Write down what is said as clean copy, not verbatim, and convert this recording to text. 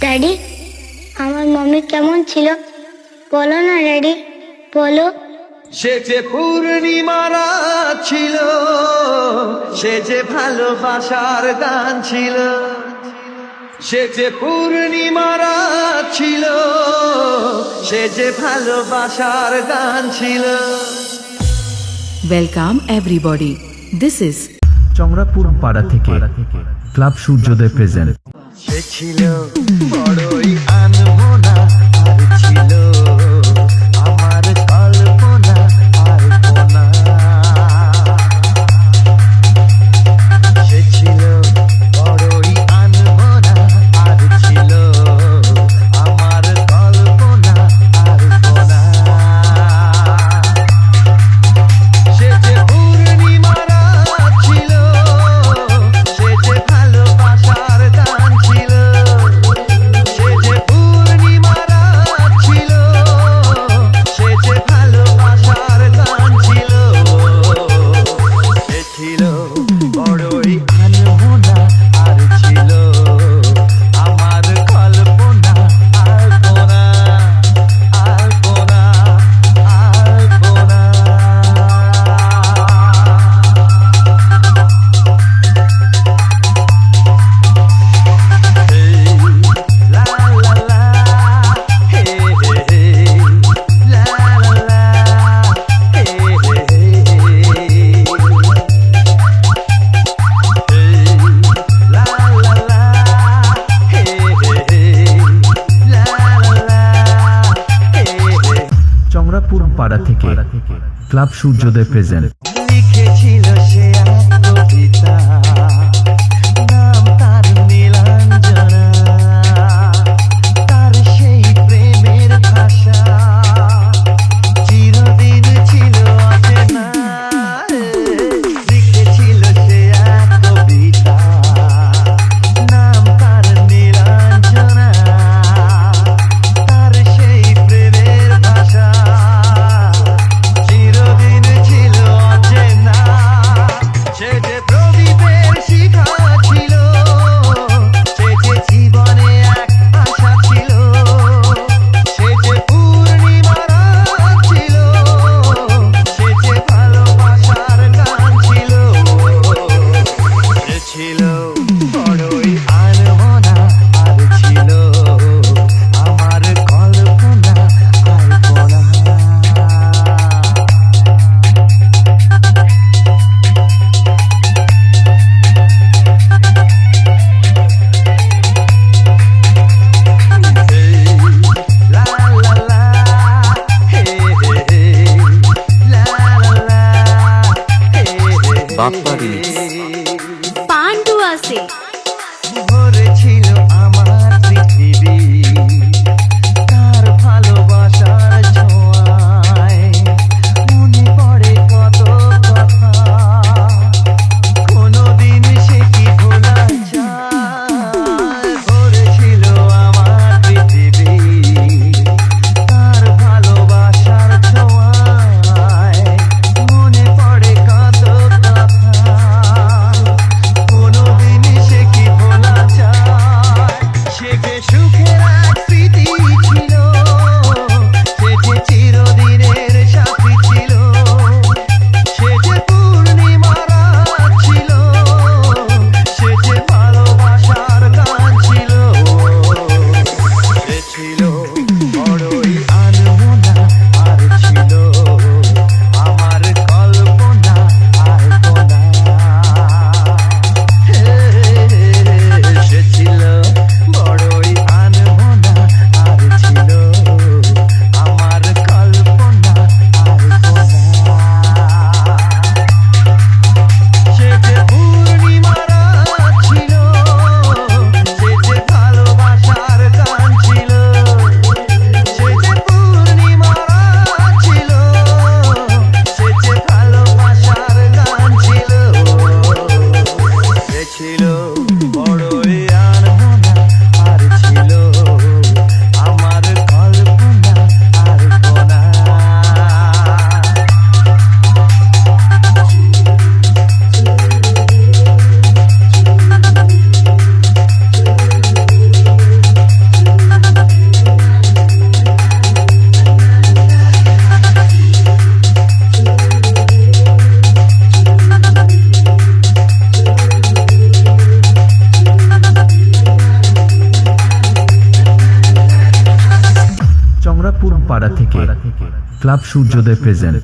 Daddy, আমার mummy কেমন ছিল বলো না ড্যাডি, বলো। সে যে পূর্ণিমা রাত ছিল, সে যে ভালোবাসার গান ছিল। সে যে পূর্ণিমা রাত ছিল, সে যে ভালোবাসার গান ছিল। Welcome everybody. This is চংরাপুর পাড়া থেকে ক্লাব সূর্যোদয় প্রেজেন্ট। সে ছিল বড়ই আনমনা, আর ছিল আমার কল্পনা আর কোনা। সে ছিল বড়ই আনমনা, আর ছিল আমার কল্পনা আর কোনা। সে যে পূর্ণিমা রাত ছিল, সে যে ভালোবাসার গান ছিল। সে যে পূর্ণিমা রাত ছিল, সে যে ভালোবাসার গান ছিল। সে ছিল বড়ই আনমনা, আর ছিল আমার কল্পনা আর কোনা, আর কোনা, আর কোনা। La la la, hey hey hey, la la la, hey hey hey, la la la, hey hey hey, la la la, hey hey। চংরাপুর পাড়া থেকে ক্লাব সূর্যোদয় প্রেজেন্ট। লিখেছিল সে এক কবিতা, নাম তার নীলাঞ্জনা। তার সেই প্রেমের ভাষা চিরদিন ছিল অচেনা। লিখেছিল সে এক কবিতা, নাম তার নীলাঞ্জনা। তার সেই প্রেমের ভাষা চিরদিন ছিল অচেনা। পাড়া থেকে ক্লাব সূর্যোদয় প্রেজেন্ট